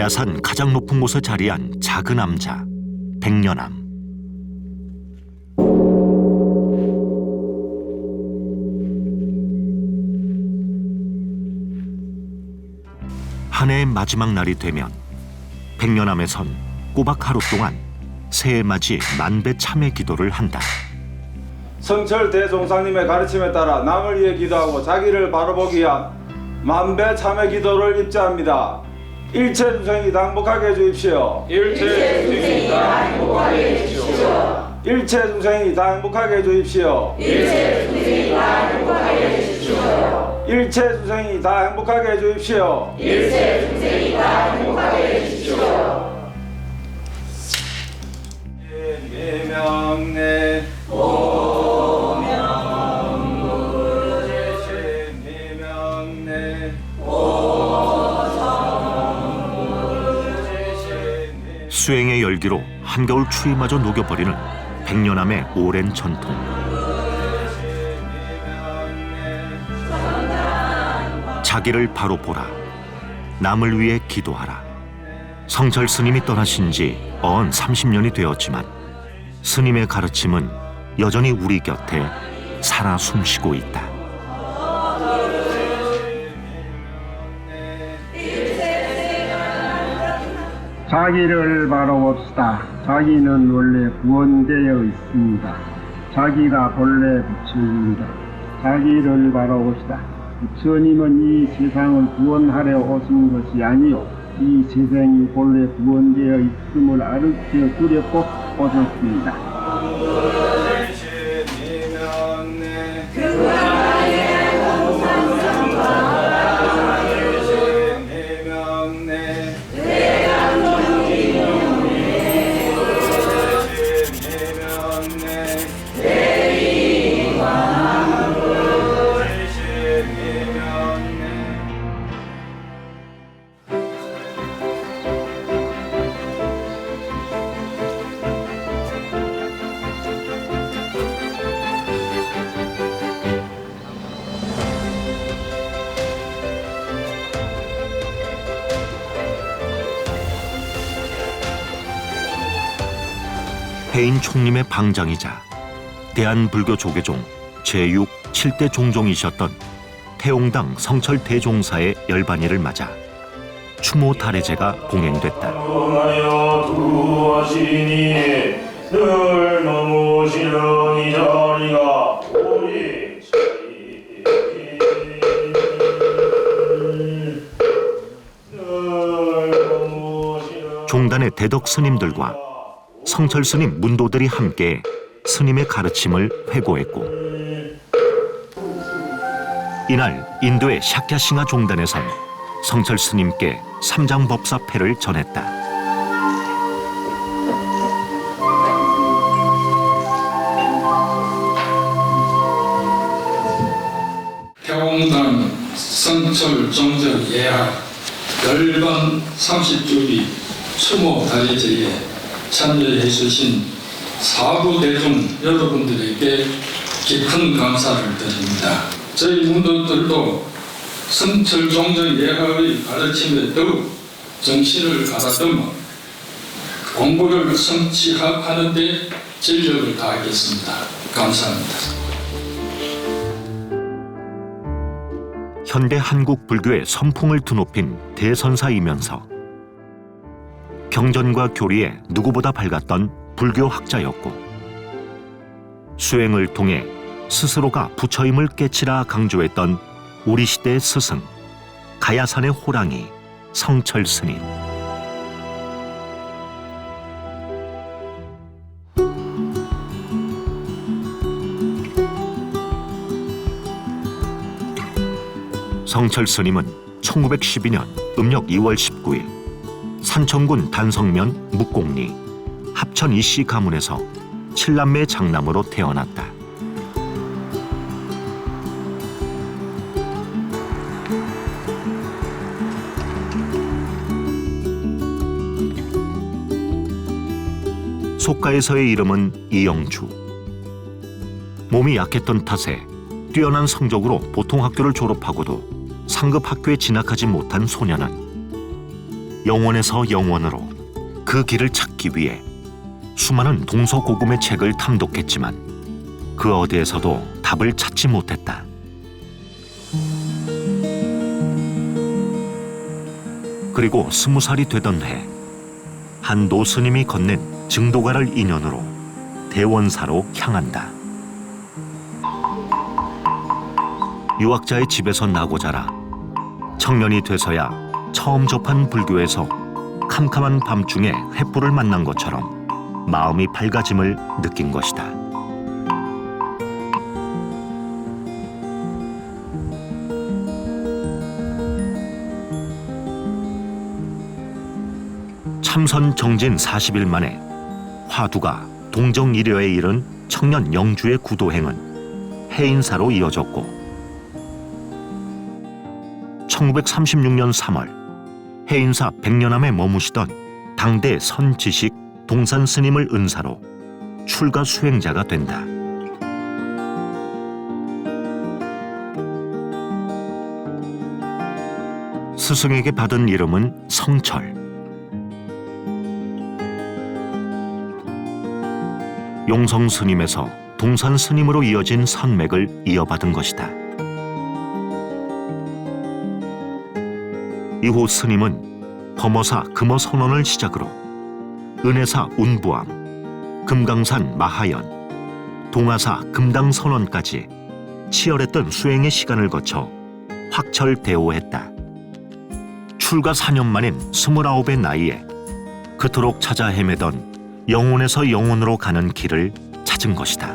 가야산 가장 높은 곳에 자리한 작은 암자, 백년암. 한 해의 마지막 날이 되면 백년암에선 꼬박 하루 동안 새해 맞이 만배 참회 기도를 한다. 성철 대종사님의 가르침에 따라 남을 위해 기도하고 자기를 바라보기 위한 만배 참회 기도를 입자합니다. 일체 중생이 다 행복하게 해주십시오. 일체 중생이 다 행복하게 해주십시오. 일체 중생이 다 행복하게 해주십시오. 일체 중생이 다 행복하게 해주십시오. 일체 중생이 다 행복하게 해주십시오. 일체 중생이 다 행복하게 해주십시오. 미명내 수행의 열기로 한겨울 추위마저 녹여버리는 백년암의 오랜 전통. 자기를 바로 보라. 남을 위해 기도하라. 성철 스님이 떠나신 지 어언 30년이 되었지만 스님의 가르침은 여전히 우리 곁에 살아 숨쉬고 있다. 자기를 바라봅시다. 자기는 원래 구원되어 있습니다. 자기가 본래 부처입니다. 자기를 바라봅시다. 부처님은 이 세상을 구원하려 오신 것이 아니요 이 세상이 본래 구원되어 있음을 알게 두렵고 오셨습니다. 해인 총림의 방장이자 대한불교 조계종 제6, 7대 종종이셨던 태옹당 성철 대종사의 열반일을 맞아 추모 탈해제가 봉행됐다. 종단의 대덕 스님들과 성철 스님 문도들이 함께 스님의 가르침을 회고했고, 이날 인도의 샤캬싱하 종단에선 성철 스님께 삼장법사패를 전했다. 태옹당 성철 종적 예학 열반 30주기 추모 달해제에 참여해 주신 사부대중 여러분들에게 깊은 감사를 드립니다. 저희 문도들도 성철 종적 예학의 가르침에 더욱 정신을 가다듬어 공부를 성취하는 데 전력을 다하겠습니다. 감사합니다. 현대 한국 불교의 선풍을 드높인 대선사이면서 경전과 교리에 누구보다 밝았던 불교 학자였고, 수행을 통해 스스로가 부처임을 깨치라 강조했던 우리 시대의 스승, 가야산의 호랑이 성철 스님. 성철 스님은 1912년 음력 2월 19일 산청군 단성면 묵곡리 합천 이씨 가문에서 7남매 장남으로 태어났다. 속가에서의 이름은 이영주. 몸이 약했던 탓에 뛰어난 성적으로 보통 학교를 졸업하고도 상급 학교에 진학하지 못한 소녀는 영혼에서 영혼으로 그 길을 찾기 위해 수많은 동서고금의 책을 탐독했지만 그 어디에서도 답을 찾지 못했다. 그리고 20살이 되던 해, 한 노스님이 건넨 증도가를 인연으로 대원사로 향한다. 유학자의 집에서 나고 자라 청년이 돼서야 처음 접한 불교에서 캄캄한 밤중에 횃불을 만난 것처럼 마음이 밝아짐을 느낀 것이다. 참선 정진 40일 만에 화두가 동정 이려에 이른 청년 영주의 구도행은 해인사로 이어졌고 1936년 3월 해인사 백년암에 머무시던 당대 선지식 동산 스님을 은사로 출가 수행자가 된다. 스승에게 받은 이름은 성철. 용성 스님에서 동산 스님으로 이어진 산맥을 이어받은 것이다. 이후 스님은 범어사 금어선원을 시작으로 은혜사 운부암, 금강산 마하연, 동아사 금당선원까지 치열했던 수행의 시간을 거쳐 확철대오했다. 출가 4년 만인 29의 나이에 그토록 찾아 헤매던 영혼에서 영혼으로 가는 길을 찾은 것이다.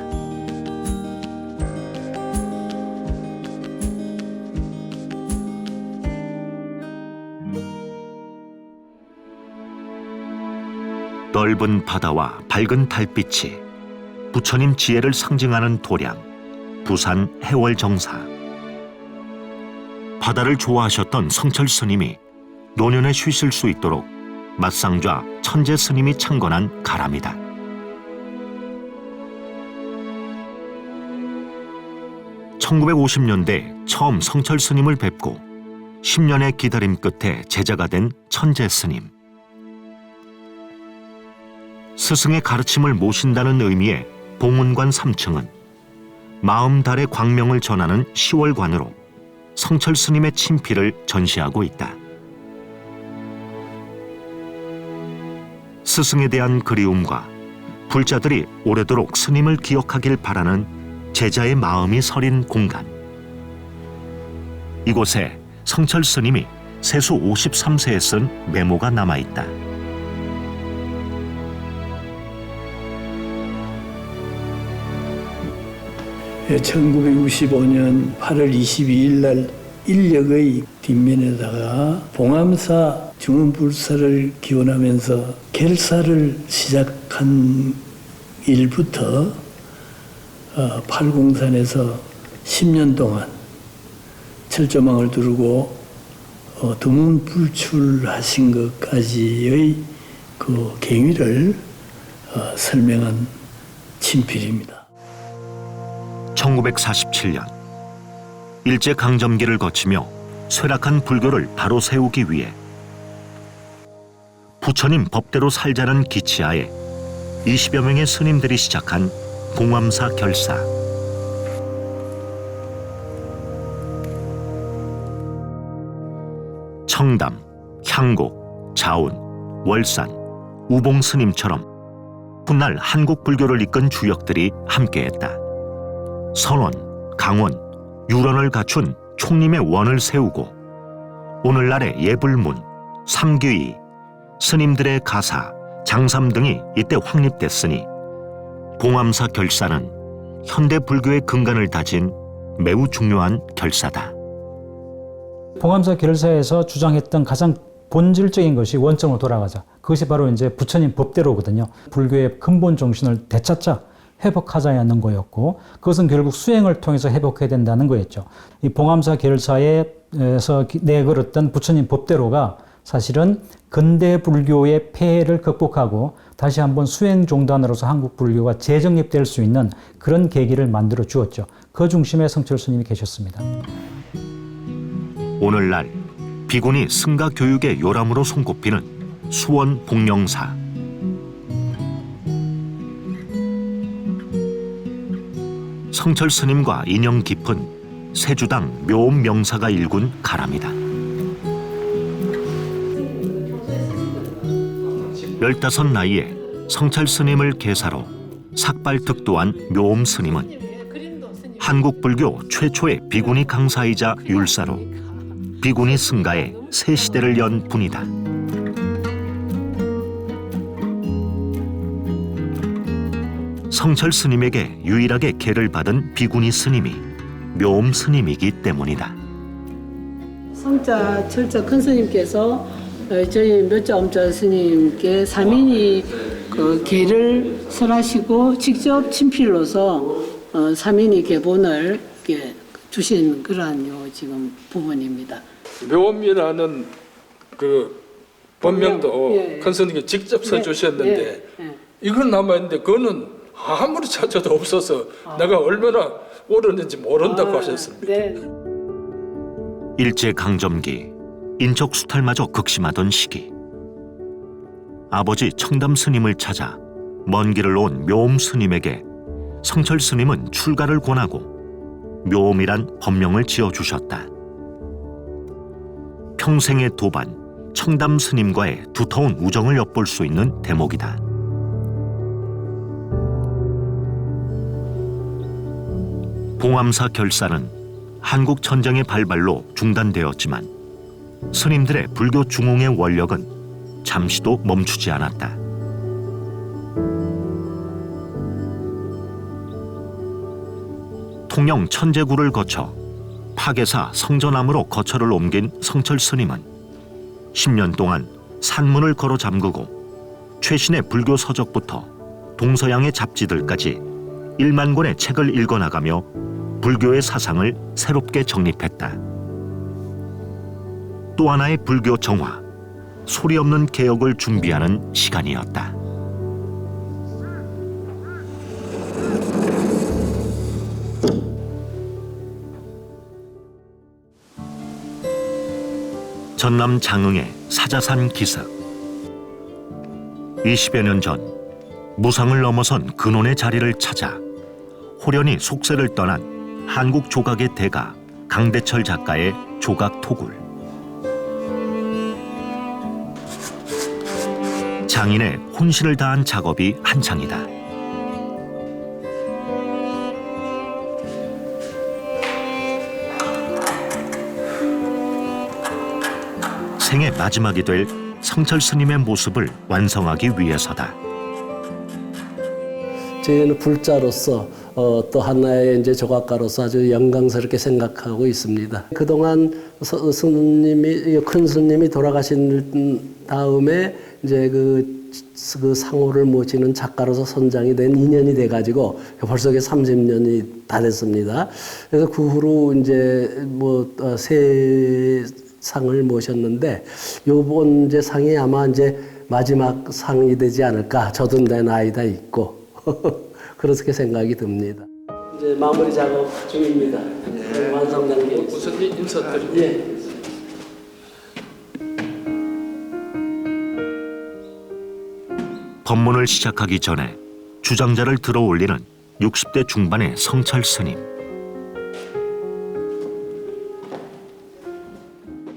넓은 바다와 밝은 달빛이 부처님 지혜를 상징하는 도량, 부산 해월정사. 바다를 좋아하셨던 성철 스님이 노년에 쉬실 수 있도록 맞상좌 천재 스님이 창건한 가람이다. (1950년대) 처음 성철 스님을 뵙고 10년의 기다림 끝에 제자가 된 천재 스님. 스승의 가르침을 모신다는 의미의 봉은관 3층은 마음 달의 광명을 전하는 시월관으로 성철 스님의 친필을 전시하고 있다. 스승에 대한 그리움과 불자들이 오래도록 스님을 기억하길 바라는 제자의 마음이 서린 공간. 이곳에 성철 스님이 세수 53세에 쓴 메모가 남아있다. 예, 1965년 8월 22일 날 인력의 뒷면에다가 봉암사 중원불사를 기원하면서 결사를 시작한 일부터 팔공산에서 10년 동안 철조망을 두르고 두문불출하신 것까지의 그 경위를 설명한 친필입니다. 1947년 일제강점기를 거치며 쇠락한 불교를 바로 세우기 위해 부처님 법대로 살자는 기치하에 20여 명의 스님들이 시작한 봉암사 결사. 청담, 향곡, 자운, 월산, 우봉 스님처럼 훗날 한국 불교를 이끈 주역들이 함께했다. 선원, 강원, 유런을 갖춘 총림의 원을 세우고 오늘날의 예불문, 삼귀이, 스님들의 가사, 장삼 등이 이때 확립됐으니 봉암사 결사는 현대 불교의 근간을 다진 매우 중요한 결사다. 봉암사 결사에서 주장했던 가장 본질적인 것이 원점으로 돌아가자. 그것이 바로 이제 부처님 법대로거든요. 불교의 근본 정신을 되찾자, 회복하자는 거였고, 그것은 결국 수행을 통해서 회복해야 된다는 거였죠. 이 봉암사 결사에서 내걸었던 부처님 법대로가 사실은 근대 불교의 폐해를 극복하고 다시 한번 수행 종단으로서 한국 불교가 재정립될 수 있는 그런 계기를 만들어 주었죠. 그 중심에 성철 스님이 계셨습니다. 오늘날 비구니 승가 교육의 요람으로 손꼽히는 수원 복령사. 성철 스님과 인연 깊은 세주당 묘음 명사가 일군 가람이다. 15 나이에 성철 스님을 계사로 삭발특도한 묘음 스님은 한국 불교 최초의 비구니 강사이자 율사로 비구니 승가의 새 시대를 연 분이다. 성철 스님에게 유일하게 계를 받은 비구니 스님이 묘음 스님이기 때문이다. 성자 철자 큰 스님께서 저희 묘자 엄자 스님께 사민이 계를 설하시고 직접 친필로서 사민이 계본을 이렇게 주신 그러한 지금 부분입니다. 묘음이라는 그 본명도 예. 큰 스님이 직접 써주셨는데 이건 남아있는데 그거는 아무리 찾아도 없어서 내가 얼마나 옳았는지 모른다고 하셨습니다. 네. 일제강점기 인적 수탈마저 극심하던 시기, 아버지 청담 스님을 찾아 먼 길을 온 묘음 스님에게 성철 스님은 출가를 권하고 묘음이란 법명을 지어주셨다. 평생의 도반, 청담 스님과의 두터운 우정을 엿볼 수 있는 대목이다. 봉암사 결사는 한국 전쟁의 발발로 중단되었지만 스님들의 불교 중흥의 원력은 잠시도 멈추지 않았다. 통영 천제구를 거쳐 파계사 성전암으로 거처를 옮긴 성철 스님은 10년 동안 산문을 걸어 잠그고 최신의 불교 서적부터 동서양의 잡지들까지 1만 권의 책을 읽어나가며 불교의 사상을 새롭게 정립했다. 또 하나의 불교 정화, 소리 없는 개혁을 준비하는 시간이었다. 전남 장흥의 사자산 기슭. 20여 년 전 무상을 넘어선 근원의 자리를 찾아 호련히 속세를 떠난 한국 조각의 대가 강대철 작가의 조각 토굴. 장인의 혼신을 다한 작업이 한창이다. 생의 마지막이 될 성철 스님의 모습을 완성하기 위해서다. 저희는 불자로서 또 하나의 이제 조각가로서 아주 영광스럽게 생각하고 있습니다. 그동안 스님이 큰 스님이 돌아가신 다음에 이제 그 상호를 모시는 작가로서 선장이 된 인연이 돼가지고 벌써 30년이 다 됐습니다. 그래서 그 후로 이제 새 상을 모셨는데 요번 이제 상이 아마 이제 마지막 상이 되지 않을까. 저도 내 나이다 있고 그렇게 생각이 듭니다. 이제 마무리 작업 중입니다. 네. 완성된 게 우선 인사드립니다. 예. 법문을 시작하기 전에 주장자를 들어올리는 60대 중반의 성철 스님.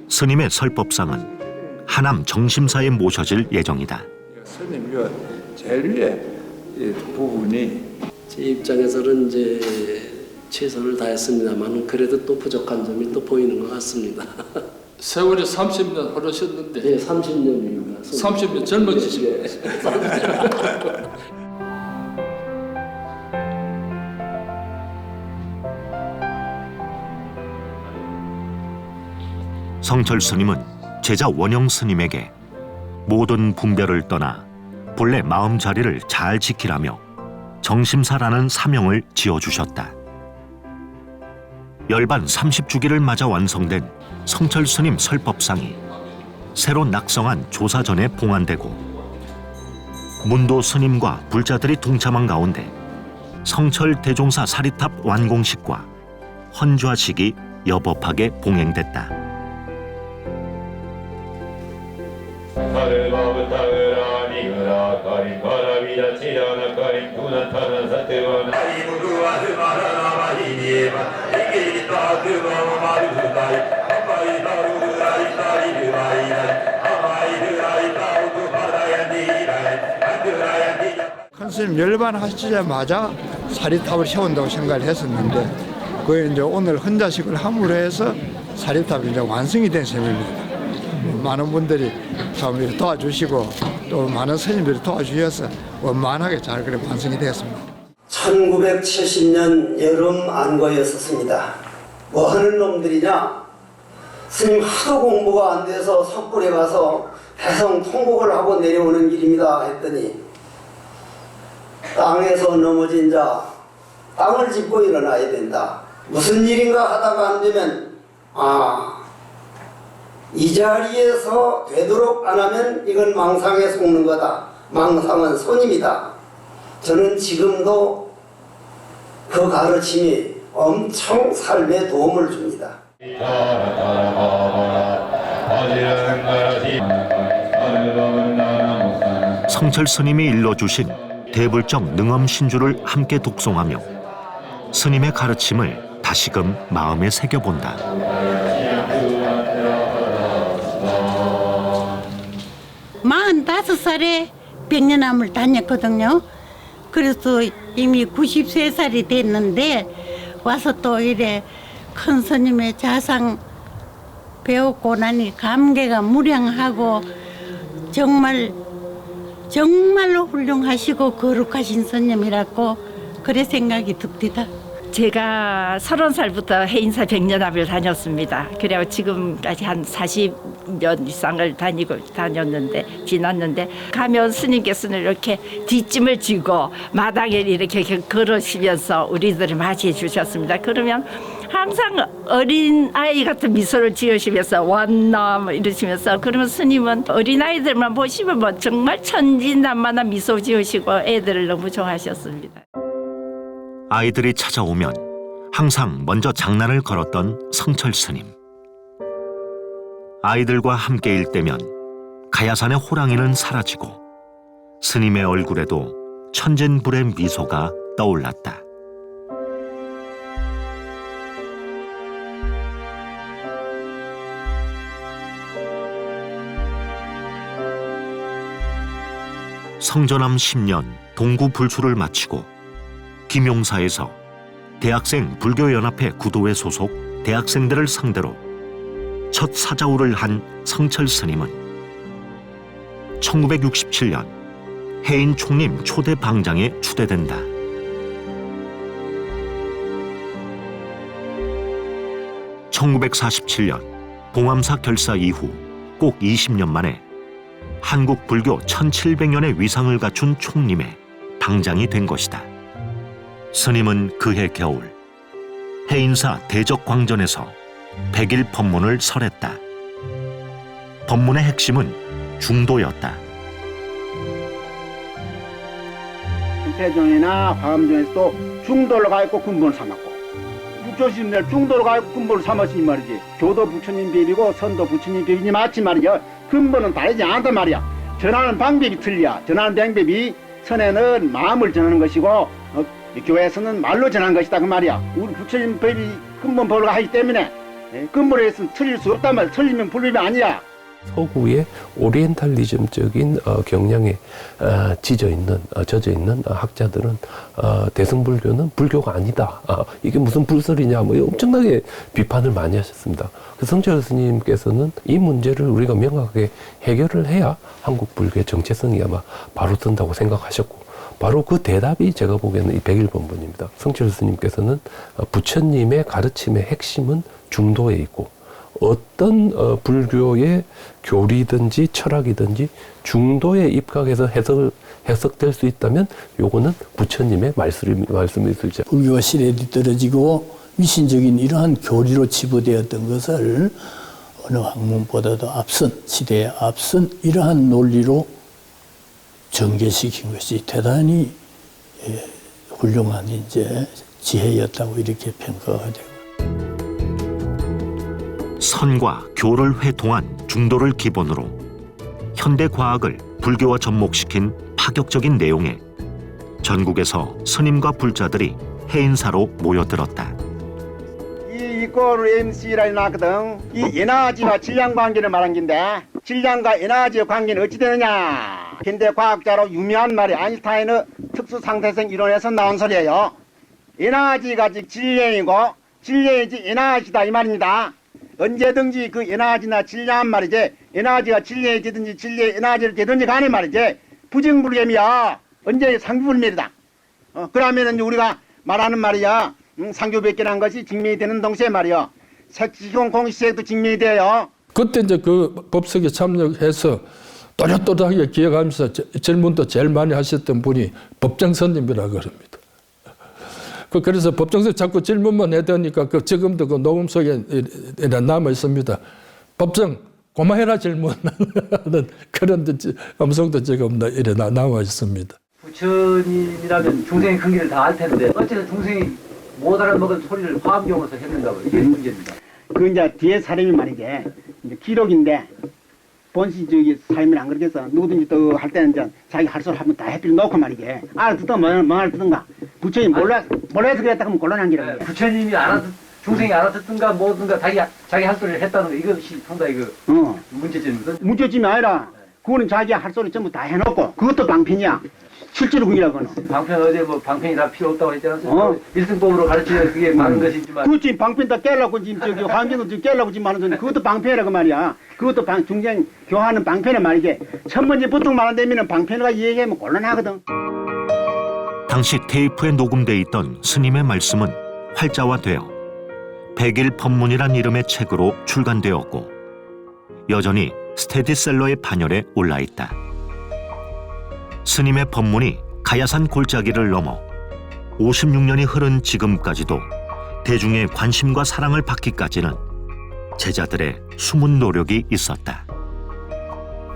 스님의 설법상은 하남 정심사에 모셔질 예정이다. 스님이 제일 위에 이 부분이 제 입장에서는 이제 최선을 다했습니다만 그래도 또 부족한 점이 또 보이는 것 같습니다. 세월이 30년 흐르셨는데 네, 30년입니다. 30년 젊어지시고 성철 스님은 제자 원영 스님에게 모든 분별을 떠나 본래 마음 자리를 잘 지키라며 정심사라는 사명을 지어주셨다. 열반 30주기를 맞아 완성된 성철 스님 설법상이 새로 낙성한 조사전에 봉안되고 문도 스님과 불자들이 동참한 가운데 성철 대종사 사리탑 완공식과 헌좌식이 여법하게 봉행됐다. 큰 스님 열반하시자마자 사리탑을 세운다고 생각을 했었는데 그 이제 오늘 헌자식을 함으로 해서 사리탑이 이제 완성이 된 셈입니다. 많은 분들이 참 도와주시고 또 많은 스님들이 도와주셔서 원만하게 잘 그래 완성이 되었습니다. 1970년 여름 안거였었습니다. 뭐 하는 놈들이냐? 스님 하도 공부가 안 돼서 석굴에 가서 대성 통곡을 하고 내려오는 길입니다 했더니 땅에서 넘어진 자 땅을 짚고 일어나야 된다. 무슨 일인가 하다가 안 되면 이 자리에서 되도록 안 하면 이건 망상에 속는 거다. 망상은 손님이다. 저는 지금도 그 가르침이 엄청 삶에 도움을 줍니다. 성철 스님이 일러주신 대불정 능엄신주를 함께 독송하며 스님의 가르침을 다시금 마음에 새겨본다. 45살에 백년암을 다녔거든요. 그래서 이미 93살이 됐는데 와서 또 이래 큰 스님의 자상 배웠고 나니 감개가 무량하고 정말로 훌륭하시고 거룩하신 스님이라고 그래 생각이 듭니다. 제가 30살부터 해인사 백년암을 다녔습니다. 그래서 지금까지 한 40년 이상을 지났는데 가면 스님께서는 이렇게 뒷짐을 쥐고 마당에 이렇게 걸으시면서 우리들을 맞이해 주셨습니다. 그러면 항상 어린 아이 같은 미소를 지으시면서 왔나 이러시면서 그러면 스님은 어린 아이들만 보시면 뭐 정말 천진난만한 미소 지으시고 애들을 너무 좋아하셨습니다. 아이들이 찾아오면 항상 먼저 장난을 걸었던 성철 스님. 아이들과 함께일 때면 가야산의 호랑이는 사라지고 스님의 얼굴에도 천진불의 미소가 떠올랐다. 성전암 10년 동구 불출을 마치고 김용사에서 대학생 불교연합회 구도회 소속 대학생들을 상대로 첫 사자우를 한 성철 스님은 1967년 해인 총림 초대 방장에 추대된다. (1947년) 봉암사 결사 이후 꼭 20년 만에 한국 불교 1700년의 위상을 갖춘 총림에 방장이 된 것이다. 스님은 그해 겨울 해인사 대적광전에서 100일 법문을 설했다. 법문의 핵심은 중도였다. 태종이나 화엄전에서도 중도를 가 있고 근본을 삼았고 북조심들 중도를 가 있고 근본을 삼았으니 말이지. 교도 부처님 법이고 선도 부처님 법이니 맞지 말이야. 근본은 다르지 않단 말이야. 전하는 방법이 틀려. 전하는 방법이 선에는 마음을 전하는 것이고 교회에서는 말로 전한 것이다 그 말이야. 우리 부처님 법이 근본 법을 하기 때문에 근본에 있으면 틀릴 수 없단 말이야. 틀리면 불법이 아니야. 서구의 오리엔탈리즘적인 경향에 젖어 있는 학자들은 대승불교는 불교가 아니다. 이게 무슨 불설이냐, 뭐 엄청나게 비판을 많이 하셨습니다. 그 성철 스님께서는 이 문제를 우리가 명확하게 해결을 해야 한국 불교의 정체성이 아마 바로 든다고 생각하셨고, 바로 그 대답이 제가 보기에는 이 100일 법문입니다. 성철 스님께서는 부처님의 가르침의 핵심은 중도에 있고, 어떤 불교의 교리든지 철학이든지 중도에 입각해서 해석될 수 있다면 요거는 부처님의 말씀일 수 있죠. 불교가 시대에 뒤떨어지고 미신적인 이러한 교리로 치부되었던 것을 어느 학문보다도 앞선, 시대에 앞선 이러한 논리로 전개시킨 것이 대단히 훌륭한 이제 지혜였다고 이렇게 평가가 되고. 선과 교를 회통한 중도를 기본으로 현대 과학을 불교와 접목시킨 파격적인 내용의 전국에서 스님과 불자들이 해인사로 모여들었다. 이 이꼬르 MC라 나거든. 이 에너지와 질량 관계를 말한 건데 질량과 에너지의 관계는 어찌 되느냐? 현대 과학자로 유명한 말이 아인슈타인의 특수상대성 이론에서 나온 소리예요. 에너지가 즉 질량이고 질량이 즉 에너지다 이 말입니다. 언제든지 그 에너지나 질량 말이지 에너지가 질량이 되든지 질량이 에너지를 되든지 간에 말이지 부정불개미야. 언제 상규불멸이다. 그러면은 우리가 말하는 말이야. 상규백계라는 것이 증명이 되는 동시에 말이야. 색시공 공시색도 증명이 돼요. 그때 이제 그 법석에 참여해서 또렷또렷하게 기억하면서 질문도 제일 많이 하셨던 분이 법정스님이라고 그럽니다. 그래서 법정스님 자꾸 질문만 해대니까 그 지금도 그 녹음 속에 남아 있습니다. 법정 고마해라 질문하는 그런 음성도 지금 이래 나와 있습니다. 부처님이라면 중생의 근기를 다 알 텐데 어째서 중생이 못 알아먹은 소리를 화엄경으로서 했는가 이게 문제입니다. 그 이제 뒤에 사람이 말이지 이제 기록인데 본시적인 삶을 안 그렇겠어. 누구든지 또 할 때는 이제 자기 할 소리 한번 다 해필 놓고 말이지. 알아듣든 뭐 알아듣든가. 부처님 몰라서 그랬다 하면 곤란한 길이야. 부처님이 중생이 알아듣든가 뭐든가 자기 할 소리를 했다는 거 이것이 상당히 그 문제점이거든. 문제점이 아니라 그거는 자기 할 소리 전부 다 해놓고 그것도 방편이야. 실제로 그기라고는. 방편 어제 뭐 방편이 다 필요 없다고 했지 않습니까? 일승법으로 가르치면 그게 많은 것이지만. 그렇지 방편 다 깨려고 지금 저기 환경도 지금 깨려고 지금 하는 건 그것도 방편이라고 말이야. 그것도 중생 교화하는 방편이 말이지. 첫 번째 보통 말한다면 방편이가 얘기하면 곤란하거든. 당시 테이프에 녹음돼 있던 스님의 말씀은 활자화되어 백일 법문이란 이름의 책으로 출간되었고 여전히 스테디셀러의 반열에 올라있다. 스님의 법문이 가야산 골짜기를 넘어 56년이 흐른 지금까지도 대중의 관심과 사랑을 받기까지는 제자들의 숨은 노력이 있었다.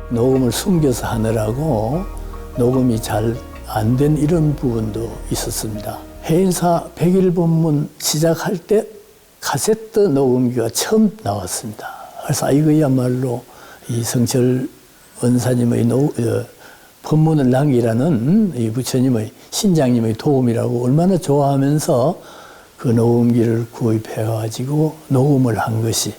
녹음을 숨겨서 하느라고 녹음이 잘 안 된 이런 부분도 있었습니다. 해인사 100일 법문 시작할 때 카세트 녹음기가 처음 나왔습니다. 그래서 이거야말로 이 성철 원사님의 법문을 남기라는 이 부처님의 신장님의 도움이라고 얼마나 좋아하면서 그 녹음기를 구입해가지고 녹음을 한 것이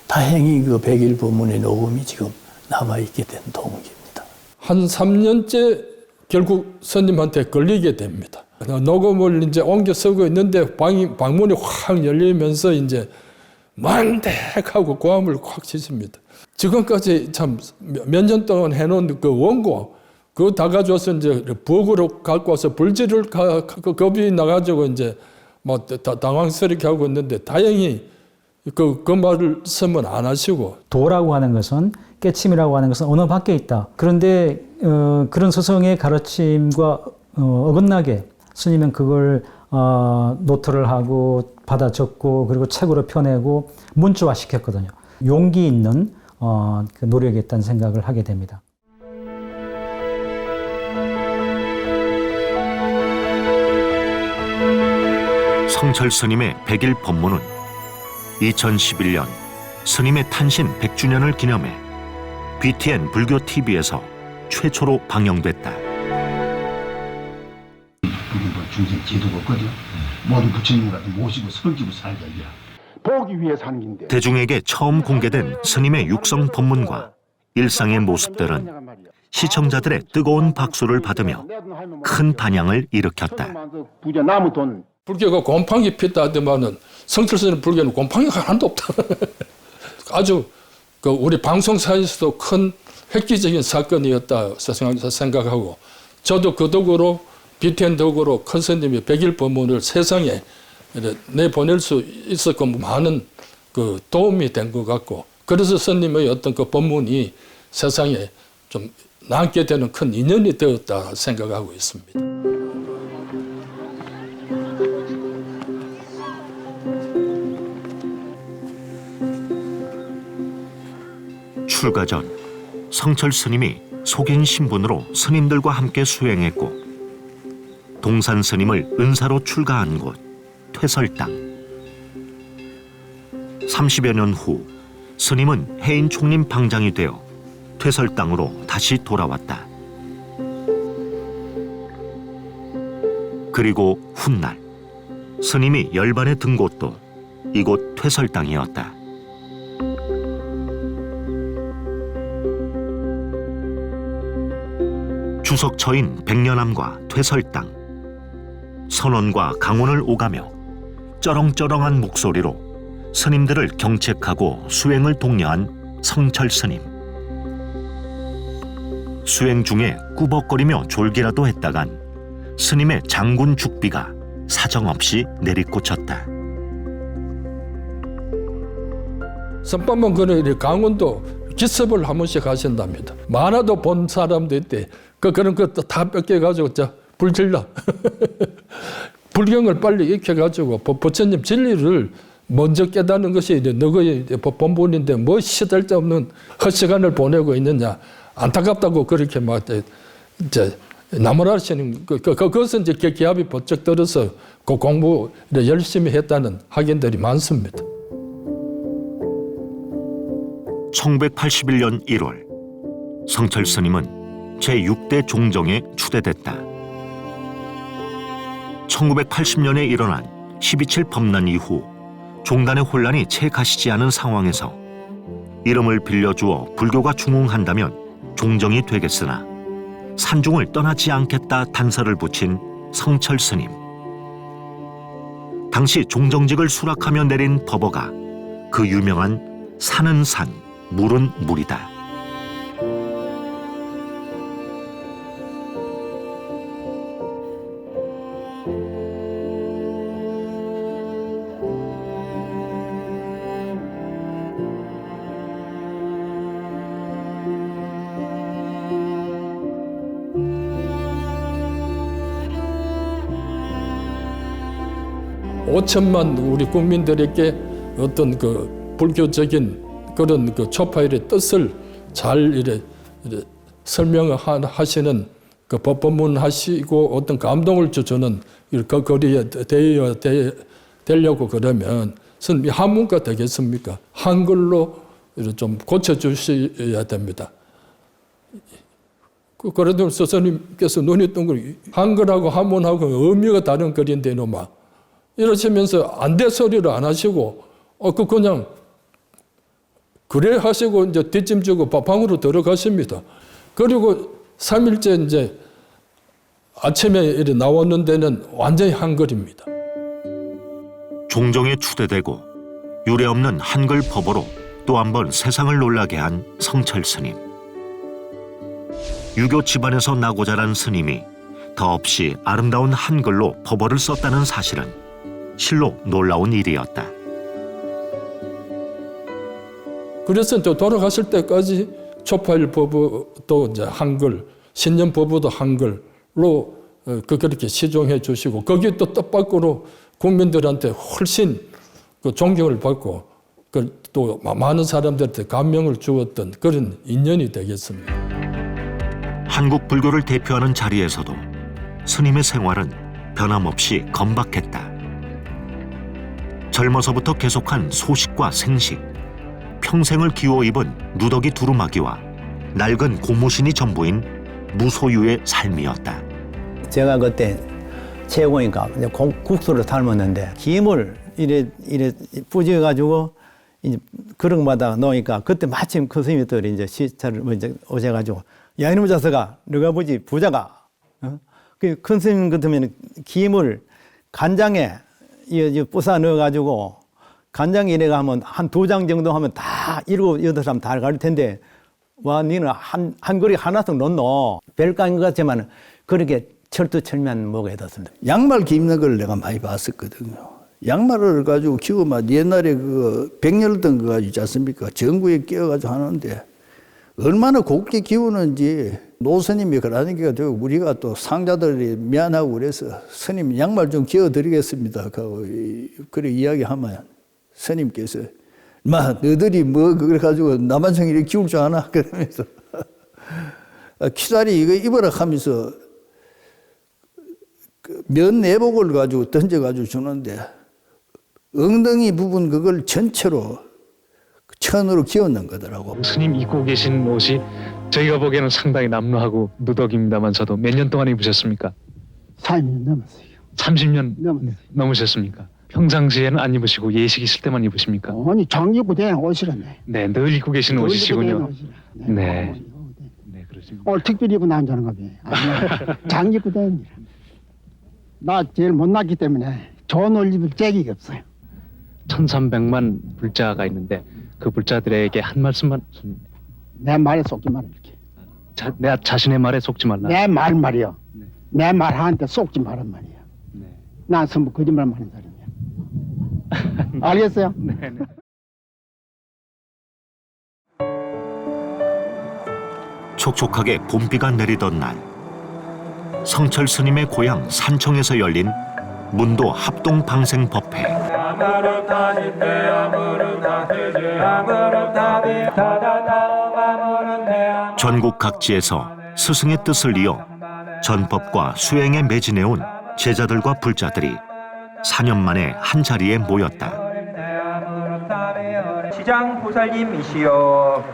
다행히 그 100일 법문의 녹음이 지금 남아있게 된 동기입니다. 한 3년째 결국 스님한테 걸리게 됩니다. 녹음을 이제 옮겨 쓰고 있는데 방문이 확 열리면서 이제 만대하고 고함을 확 치십니다. 지금까지 참 몇 년 동안 해놓은 그 원고 그거 다 가져와서 이제 부엌으로 갖고 와서 불지를 겁이 나가지고 이제 뭐 당황스럽게 하고 있는데 다행히 그 말을 쓰면 안 하시고. 도라고 하는 것은 깨침이라고 하는 것은 언어 밖에 있다. 그런데 그런 스승의 가르침과 어긋나게 스님은 그걸 노트를 하고 받아 적고 그리고 책으로 펴내고 문자화 시켰거든요. 용기 있는 그 노력이 있다는 생각을 하게 됩니다. 성철 스님의 100일 법문은 2011년 스님의 탄신 100주년을 기념해 BTN 불교 TV에서 최초로 방영됐다. 중생 제도가 없거든. 모두 부처님과 모시고 섬기고 살자 이게. 보기 위해서 하는 건데. 대중에게 처음 공개된 스님의 육성 법문과 일상의 모습들은 시청자들의 뜨거운 박수를 받으며 큰 반향을 일으켰다. 부자 나무 돈. 불교가 곰팡이 피다 하더만은 성철 스님 불교는 곰팡이가 하나도 없다. 아주 그 우리 방송사에서도 큰 획기적인 사건이었다 생각하고 저도 그 덕으로 BTN 덕으로 큰 스님이 100일 법문을 세상에 내보낼 수 있었고 많은 그 도움이 된 것 같고 그래서 스님의 어떤 그 법문이 세상에 좀 남게 되는 큰 인연이 되었다 생각하고 있습니다. 출가 전 성철 스님이 속인 신분으로 스님들과 함께 수행했고 동산 스님을 은사로 출가한 곳 퇴설당. 30여 년 후 스님은 해인 총림 방장이 되어 퇴설당으로 다시 돌아왔다. 그리고 훗날 스님이 열반에 든 곳도 이곳 퇴설당이었다. 주석처인 백년암과 퇴설당, 선원과 강원을 오가며 쩌렁쩌렁한 목소리로 스님들을 경책하고 수행을 독려한 성철 스님. 수행 중에 꾸벅거리며 졸기라도 했다간 스님의 장군 죽비가 사정없이 내리꽂혔다. 선방만 그런 강원도 기습을 한 번씩 하신답니다. 많아도 본 사람도 있대. 그런 것도 다 뺏겨가지고 불질러. 불경을 빨리 익혀가지고 부처님 진리를 먼저 깨닫는 것이 너의 본분인데 뭐 시달데없는 헛시간을 보내고 있느냐. 안타깝다고 그렇게 막 이제 나무라시는 그것은 이제 기합이 번쩍 들어서 그 공부 열심히 했다는 학인들이 많습니다. 1981년 1월 성철 스님은 제6대 종정에 추대됐다. 1980년에 일어난 12.7 법난 이후 종단의 혼란이 채 가시지 않은 상황에서 이름을 빌려주어 불교가 중흥한다면 종정이 되겠으나 산중을 떠나지 않겠다 단서를 붙인 성철 스님. 당시 종정직을 수락하며 내린 법어가 그 유명한 산은 산, 물은 물이다. 오천만 우리 국민들에게 어떤 그 불교적인 그런 그 초파일의 뜻을 잘 이래 설명하시는 그 법문하시고 어떤 감동을 주는 그 거리에 되려고 그러면 스님이 한문가 되겠습니까? 한글로 좀 고쳐주셔야 됩니다. 그래도 스님께서 눈이 둥글 한글하고 한문하고 의미가 다른 글인데 이놈아 이러시면서 안 돼 소리를 안 하시고 그냥 그래 하시고 이제 뒷짐 지고 방으로 들어가십니다. 그리고 3일째 이제 아침에 이렇게 나오는 데는 완전히 한글입니다. 종정에 추대되고 유례없는 한글 법어로 또 한 번 세상을 놀라게 한 성철 스님. 유교 집안에서 나고 자란 스님이 더없이 아름다운 한글로 법어를 썼다는 사실은 실로 놀라운 일이었다. 그래서 돌아가실 때까지 초파일 법도 이제 한글, 신년 법도 한글로 그렇게 시종해 주시고 거기에 또 뜻밖으로 국민들한테 훨씬 그 존경을 받고 또 많은 사람들한테 감명을 주었던 그런 인연이 되겠습니다. 한국 불교를 대표하는 자리에서도 스님의 생활은 변함없이 건박했다. 젊어서부터 계속한 소식과 생식, 평생을 기워 입은 누더기 두루마기와 낡은 고무신이 전부인 무소유의 삶이었다. 제가 그때 최고니까 국수를 삶았는데 김을 이래 뿌져가지고 이제 그릇마다 넣으니까 그때 마침 그 스님들이 이제 시차를 이제 오셔가지고 야 이놈의 자식아 너가 보지 부자가 그 큰 스님 같으면 김을 간장에 부사 넣어가지고 간장에 이래가 하면 한 2장 정도 하면 다 7, 8사람 다 갈 텐데 와 니는 한 그릇 하나씩 넣노 별거 아닌 것 같지만 그렇게 철두철미한 뭐가 됐습니다. 양말 입는 걸 내가 많이 봤었거든요. 양말을 가지고 키우면 옛날에 그 백열등 거 가지고 있지 않습니까? 전구에 끼워가지고 하는데 얼마나 곱게 키우는지 노스님이 그러니까 우리가 또 상자들이 미안하고 그래서 스님 양말 좀 끼워드리겠습니다. 그래 이야기하면 스님께서 마 너희들이 뭐 그래 가지고 남한성이를 키울 줄 아나? 그러면서 키다리 이거 입어라 하면서 면 내복을 가지고 던져가지고 주는데 엉덩이 부분 그걸 전체로 천으로 끼얹는 거더라고. 스님 입고 계신 옷이 저희가 보기에는 상당히 남루하고 누더기입니다만 저도 몇 년 동안 입으셨습니까? 4년 넘었어요. 30년 넘으셨습니까? 평상시에는 안 입으시고 예식 있을 때만 입으십니까? 아니 장기부대는 옷이라네. 네, 늘 입고 계신 옷이시군요. 네. 오늘 특별히 입고 나온다는 거지. 장기부대는 나 제일 못났기 때문에 좋은 옷 입을 짝이 없어요. 1300만 불자가 있는데 그 불자들에게 한 말씀만. 내 말에 속지 말아 이렇게. 내 자신의 말에 속지 말라. 내 말 말이요. 내 말 하는데 속지 말란 말이야. 난 전부 거짓말만 하는 사람이야. 알겠어요? 네. 촉촉하게 봄비가 내리던 날, 성철 스님의 고향 산청에서 열린 문도 합동 방생 법회. 전국 각지에서 스승의 뜻을 이어 전법과 수행에 매진해온 제자들과 불자들이 4년 만에 한 자리에 모였다. 시장 보살님이시여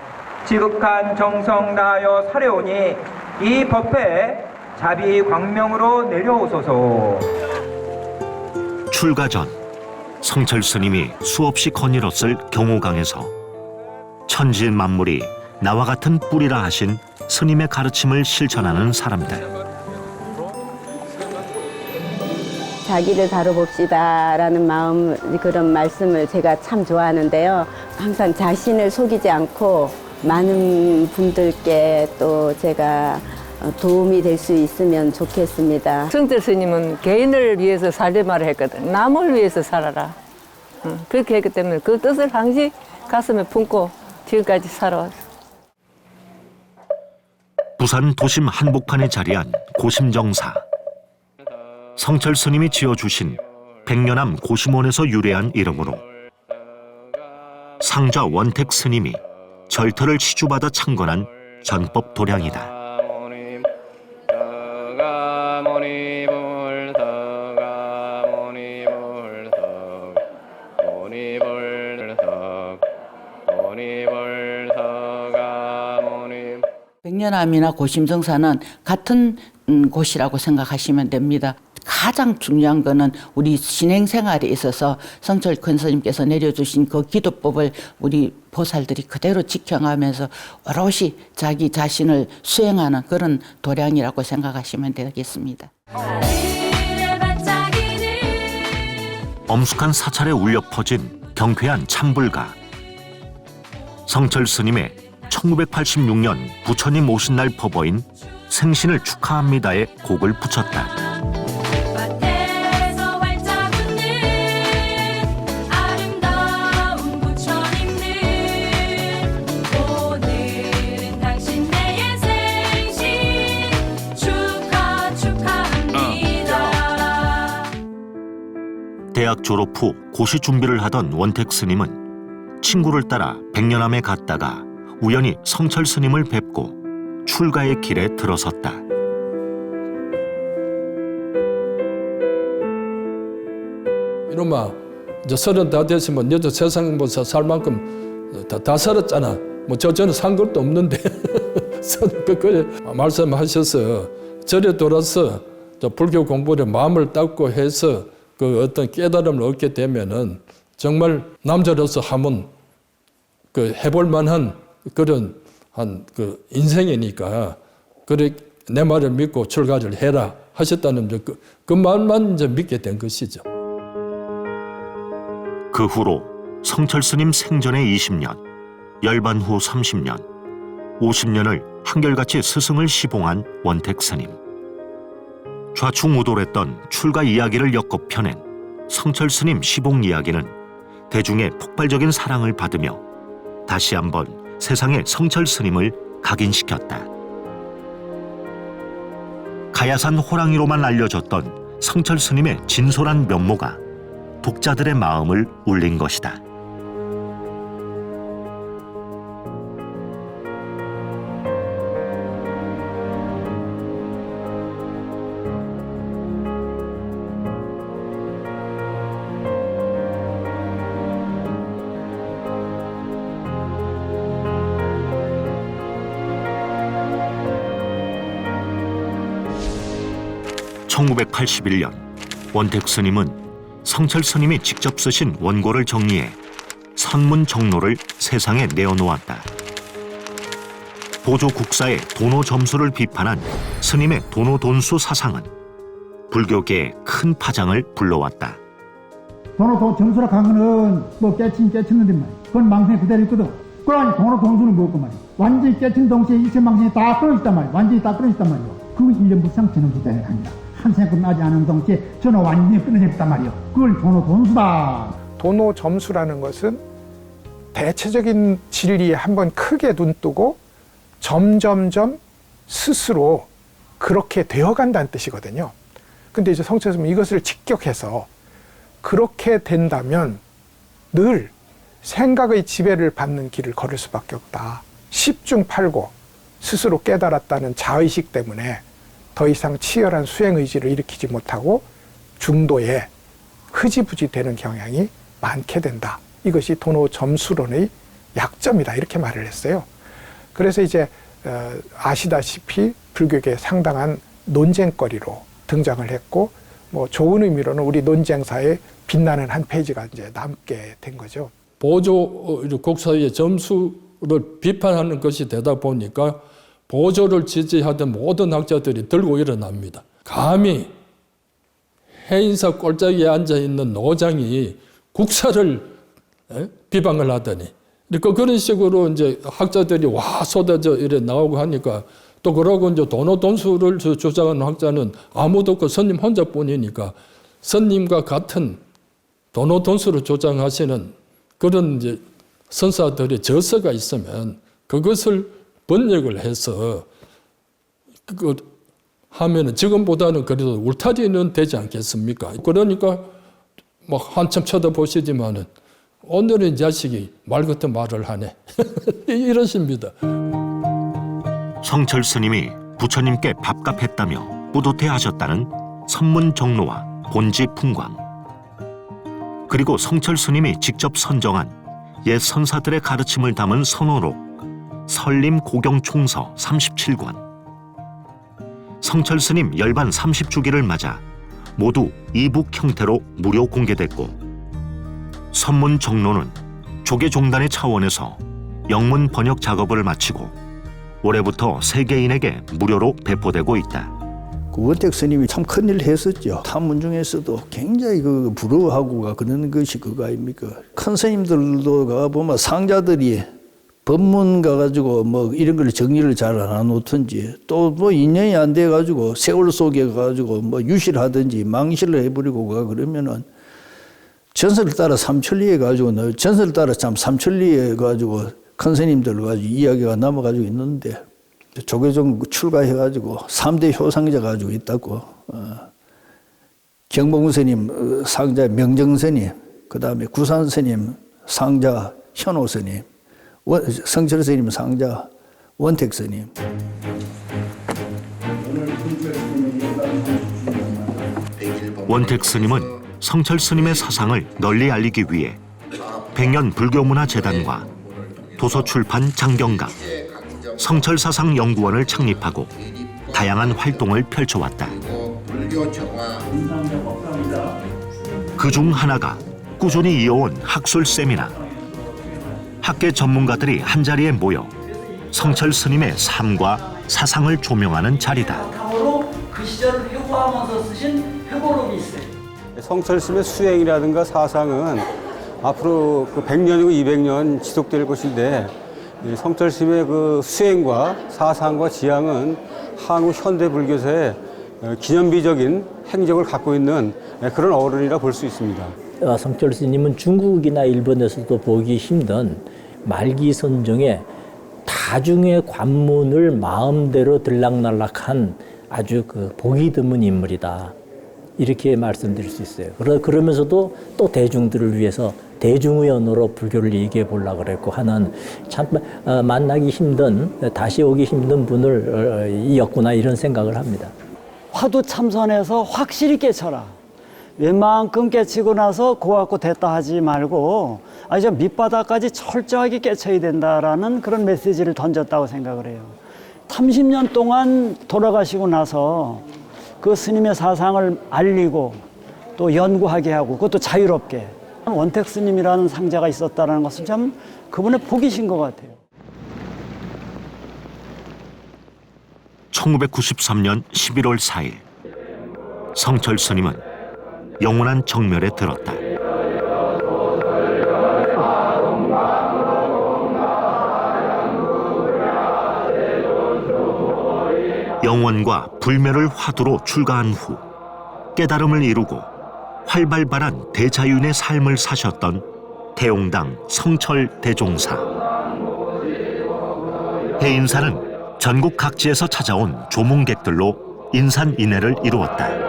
지극한 정성 다하여 사려오니 이 법회에 자비 광명으로 내려오소서. 출가 전 성철 스님이 수없이 거닐었을 경호강에서 천지 만물이 나와 같은 뿌리라 하신 스님의 가르침을 실천하는 사람들. 자기를 다뤄봅시다라는 마음, 그런 말씀을 제가 참 좋아하는데요. 항상 자신을 속이지 않고 많은 분들께 또 제가 도움이 될 수 있으면 좋겠습니다. 성철 스님은 개인을 위해서 살지 말라 했거든. 남을 위해서 살아라. 그렇게 했기 때문에 그 뜻을 항상 가슴에 품고 지금까지 살아왔어. 부산 도심 한복판에 자리한 고심정사. 성철 스님이 지어주신 백년암 고심원에서 유래한 이름으로 상좌 원택 스님이 절터를 치주받아 창건한 전법 도량이다. 백년암이나 고심정사는 같은 곳이라고 생각하시면 됩니다. 가장 중요한 거는 우리 신행생활에 있어서 성철 큰 스님께서 내려주신 그 기도법을 우리 보살들이 그대로 지켜가면서 오롯이 자기 자신을 수행하는 그런 도량이라고 생각하시면 되겠습니다. 엄숙한 사찰에 울려 퍼진 경쾌한 참불가. 성철 스님의 1986년 부처님 오신 날 퍼부인 생신을 축하합니다의 곡을 붙였다. 대학 졸업 후 고시 준비를 하던 원택 스님은 친구를 따라 백년암에 갔다가 우연히 성철 스님을 뵙고 출가의 길에 들어섰다. 이놈아, 이제 30 다 됐으면 너도 세상 뭐 살 만큼 다 살았잖아. 뭐 저는 산 것도 없는데 그래 말씀하셔서 절에 돌아서 불교 공부에 마음을 닦고 해서 그 어떤 깨달음을 얻게 되면은 정말 남자로서 하면 그 해볼 만한 그런 그 인생이니까 그래 내 말을 믿고 출가를 해라 하셨다는 그 말만 이제 믿게 된 것이죠. 그 후로 성철 스님 생전에 20년, 열반 후 30년, 50년을 한결같이 스승을 시봉한 원택 스님. 좌충우돌했던 출가 이야기를 엮어 펴낸 성철 스님 시봉 이야기는 대중의 폭발적인 사랑을 받으며 다시 한번 세상에 성철 스님을 각인시켰다. 가야산 호랑이로만 알려졌던 성철 스님의 진솔한 면모가 독자들의 마음을 울린 것이다. (1981년) 원택 스님은 성철 스님이 직접 쓰신 원고를 정리해 선문정로를 세상에 내어놓았다. 보조 국사의 도노 점수를 비판한 스님의 도노돈수 사상은 불교계에 큰 파장을 불러왔다. 도노 점수라 한 거는 뭐 깨친는데 말이야. 그건 망상이 그대로 있거든. 그러니 도노 돈수는 뭐고 말이야. 완전히 깨친 동시에 일체 망상이 다 끊어있단 말이야. 완전히 다 끊어있단 말이야. 그건 일념불상 전원기자에 합니다. 한 생각 나지 않은 동시에 저는 완전히 끊어졌단 말이야. 그걸 도노 돈수다. 도노 점수라는 것은 대체적인 진리에 한번 크게 눈뜨고 점점점 스스로 그렇게 되어간다는 뜻이거든요. 근데 이제 성철 스님은 이것을 직격해서 그렇게 된다면 늘 생각의 지배를 받는 길을 걸을 수밖에 없다. 10중8구 스스로 깨달았다는 자의식 때문에 더 이상 치열한 수행의지를 일으키지 못하고 중도에 흐지부지 되는 경향이 많게 된다. 이것이 도노 점수론의 약점이다. 이렇게 말을 했어요. 그래서 이제 아시다시피 불교계 상당한 논쟁거리로 등장을 했고, 뭐 좋은 의미로는 우리 논쟁사에 빛나는 한 페이지가 이제 남게 된 거죠. 보조 국사의 점수를 비판하는 것이 되다 보니까 보조를 지지하던 모든 학자들이 들고 일어납니다. 감히 해인사 꼴짝이에 앉아있는 노장이 국사를 비방을 하더니, 그러니까 그런 식으로 이제 학자들이 와 쏟아져 이래 나오고 하니까, 또 그러고 이제 도노돈수를 주장하는 학자는 아무도 없고 스님 혼자뿐이니까 스님과 같은 도노돈수를 주장하시는 그런 이제 선사들의 저서가 있으면 그것을 번역을 해서 그 하면은 지금보다는 그래도 울타리는 되지 않겠습니까? 그러니까 뭐 한참 쳐다보시지만은 오늘은 이 자식이 말 같은 말을 하네. 이러십니다. 성철 스님이 부처님께 밥값했다며 뿌듯해하셨다는 선문정로와 본지풍광, 그리고 성철 스님이 직접 선정한 옛 선사들의 가르침을 담은 선호록 설림고경총서 37권, 성철 스님 열반 30주기를 맞아 모두 이북 형태로 무료 공개됐고, 선문정로는 조계종단의 차원에서 영문 번역 작업을 마치고 올해부터 세계인에게 무료로 배포되고 있다. 원택 스님이 참 큰일 했었죠. 탐문 중에서도 굉장히 부러워하고가 그런 것이 그거 아닙니까? 큰 스님들도 가보면 상자들이 법문 가가지고 뭐 이런 걸 정리를 잘 안 해놓든지, 또 뭐 인연이 안 돼가지고 세월 속에 가가지고 뭐 유실하든지 망실을 해버리고 가 그러면은 전설을 따라 삼천리에 가지고, 전설을 따라 참 삼천리에 가지고 큰 스님들 가지고 이야기가 남아가지고 있는데, 조계종 출가해가지고 3대 효상자 가지고 있다고. 경봉 스님 상자 명정 스님, 그 다음에 구산 스님 상자 현호 스님, 성철 스님 상자 원택 스님. 원택 스님은 성철 스님의 사상을 널리 알리기 위해 백년 불교문화재단과 도서출판 장경각, 성철사상연구원을 창립하고 다양한 활동을 펼쳐왔다. 그중 하나가 꾸준히 이어온 학술 세미나. 학계 전문가들이 한자리에 모여 성철 스님의 삶과 사상을 조명하는 자리다. 그 시절을 회고하면서 쓰신 회고록이 있어요. 성철 스님의 수행이라든가 사상은 앞으로 100년이고 200년 지속될 것인데, 성철 스님의 그 수행과 사상과 지향은 한국 현대 불교사의 기념비적인 행적을 갖고 있는 그런 어른이라 볼 수 있습니다. 성철 스님은 중국이나 일본에서도 보기 힘든 말기 선종의 다중의 관문을 마음대로 들락날락한 아주 보기 드문 인물이다. 이렇게 말씀드릴 수 있어요. 그러면서도 또 대중들을 위해서 대중의 언어로 불교를 얘기해 보려고 그랬고 하는, 참 만나기 힘든, 다시 오기 힘든 분을 이었구나, 이런 생각을 합니다. 화두 참선해서 확실히 깨쳐라. 웬만큼 깨치고 나서 고갖고 됐다 하지 말고 아주 밑바닥까지 철저하게 깨쳐야 된다라는 그런 메시지를 던졌다고 생각을 해요. 30년 동안 돌아가시고 나서 그 스님의 사상을 알리고 또 연구하게 하고 그것도 자유롭게. 원택 스님이라는 상자가 있었다는 것은 참 그분의 복이신 것 같아요. 1993년 11월 4일 성철 스님은 영원한 정멸에 들었다. 영원과 불멸을 화두로 출가한 후 깨달음을 이루고 활발발한 대자윤의 삶을 사셨던 대옹당 성철 대종사. 해인사는 전국 각지에서 찾아온 조문객들로 인산인해를 이루었다.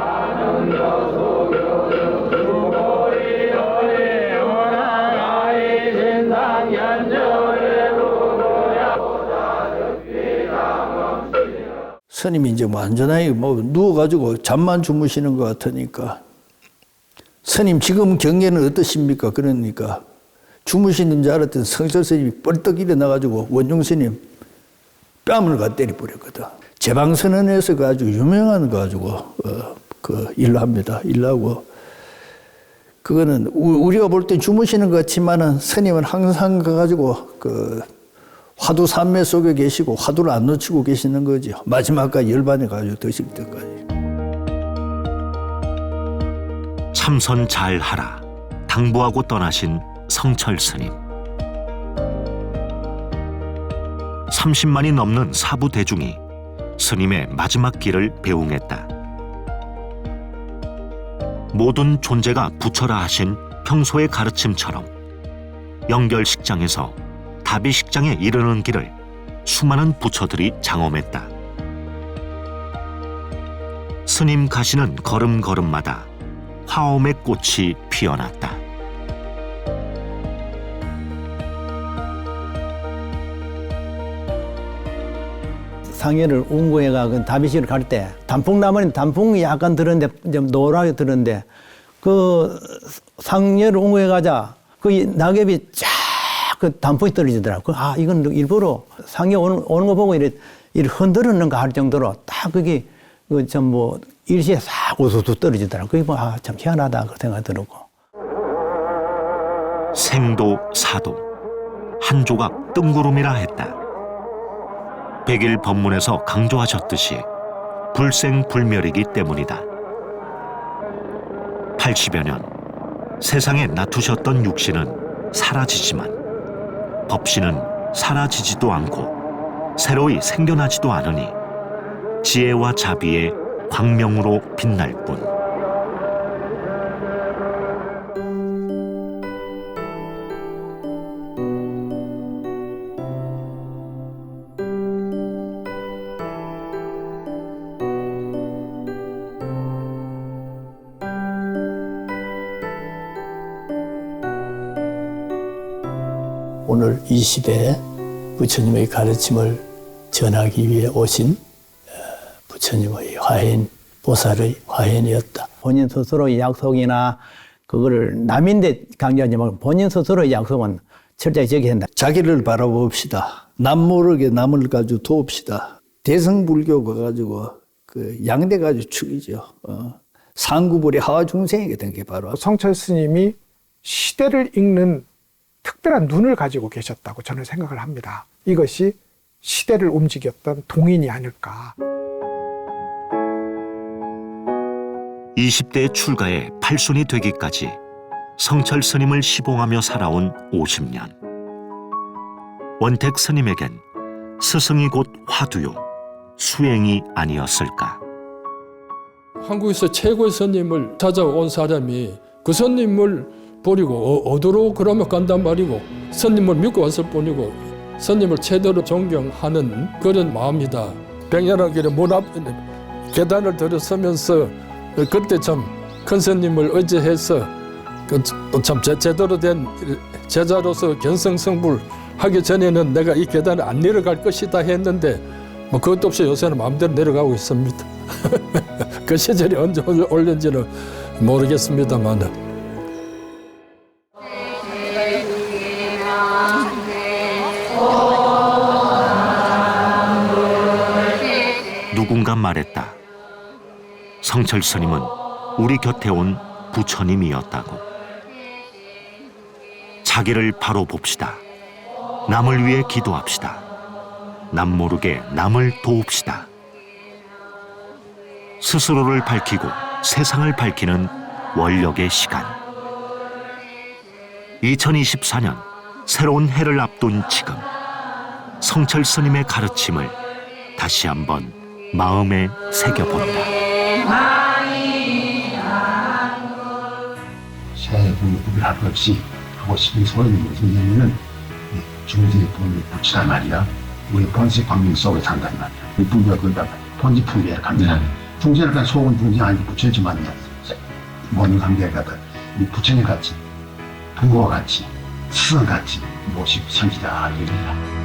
스님이 이제 완전하게 누워가지고 잠만 주무시는 것 같으니까 스님 지금 경계는 어떠십니까? 그러니까 주무시는 줄 알았던 성철 스님이 뻘떡 일어나가지고 원중 스님 뺨을 갖다 때려버렸거든. 제방선언에서 아주 유명한 거 가지고 그 일로 합니다. 일하고 그거는 우리가 볼 때 주무시는 것 같지만은 스님은 항상 가가지고 그 화두 산매 속에 계시고 화두를 안 놓치고 계시는 거죠. 마지막까지 열반에 가지고 드실 때까지. 참선 잘하라 당부하고 떠나신 성철 스님. 30만이 넘는 사부 대중이 스님의 마지막 길을 배웅했다. 모든 존재가 부처라 하신 평소의 가르침처럼 영결식장에서 다비식장에 이르는 길을 수많은 부처들이 장엄했다. 스님 가시는 걸음걸음마다 화엄의 꽃이 피어났다. 상해를 운구해가 그 다비식을 갈 때 단풍나무는 단풍이 약간 들었는데 좀 노랗게 들었는데 그 상해를 운구해 가자 그 낙엽이 쫙 그 단풍이 떨어지더라고. 아 이건 일부러 상해 오는 거 보고 이래 흔들었는가 할 정도로 딱 그게 그 좀 뭐 일시에 싹 우수수 떨어지더라고. 그게 뭐 아 참 희한하다 그 생각 들었고. 생도 사도 한 조각 뜬구름이라 했다. 백일 법문에서 강조하셨듯이 불생불멸이기 때문이다. 80여 년 세상에 놔두셨던 육신은 사라지지만 법신은 사라지지도 않고 새로이 생겨나지도 않으니 지혜와 자비의 광명으로 빛날 뿐. 오늘 이 시대에 부처님의 가르침을 전하기 위해 오신 부처님의 화인, 보살의 화인이었다. 본인 스스로의 약속이나 그거를 남인데 강조하지 말고 본인 스스로의 약속은 철저히 지켜야 한다. 자기를 바라봅시다. 남 모르게 남을 가지고 도웁시다. 대승불교가 가지고 그 양대 가지고 축이죠. 상구불이 하와 중생에게 된 게 바로 성철 스님이 시대를 읽는 특별한 눈을 가지고 계셨다고 저는 생각을 합니다. 이것이 시대를 움직였던 동인이 아닐까. 20대 출가에 팔순이 되기까지 성철 스님을 시봉하며 살아온 50년. 원택 스님에겐 스승이 곧 화두요, 수행이 아니었을까. 한국에서 최고의 스님을 찾아온 사람이 그 스님을 버리고 어디로 그러면 간단 말이고 스님을 믿고 왔을 뿐이고 스님을 최대로 존경하는 그런 마음이다. 백년한 길에 문 앞 계단을 들어서면서 그때 참 큰 스님을 의지해서 참 제대로 된 제자로서 견성성불 하기 전에는 내가 이 계단을 안 내려갈 것이다 했는데 뭐 그것도 없이 요새는 마음대로 내려가고 있습니다. 그 시절이 언제 올는지는 모르겠습니다만. 누군가 말했다. 성철 스님은 우리 곁에 온 부처님이었다고. 자기를 바로 봅시다. 남을 위해 기도합시다. 남 모르게 남을 도웁시다. 스스로를 밝히고 세상을 밝히는 원력의 시간. 2024년 새로운 해를 앞둔 지금, 성철 스님의 가르침을 다시 한번 마음에 새겨본다. 새해 구별할 것 없이 하고 싶은 소원이 무엇이냐면은 중생의 본을 붙이란 말이야. 우리 본시 광명 속에 산단 말이야. 이 부부가 그러다 본지 풍기에 간다. 중생을 간 속은 중생 아니고 부처지만 모든 관계가 이 부처님 같이 부모와 같이 스승 같이 모시고 섬기자 이겁니다.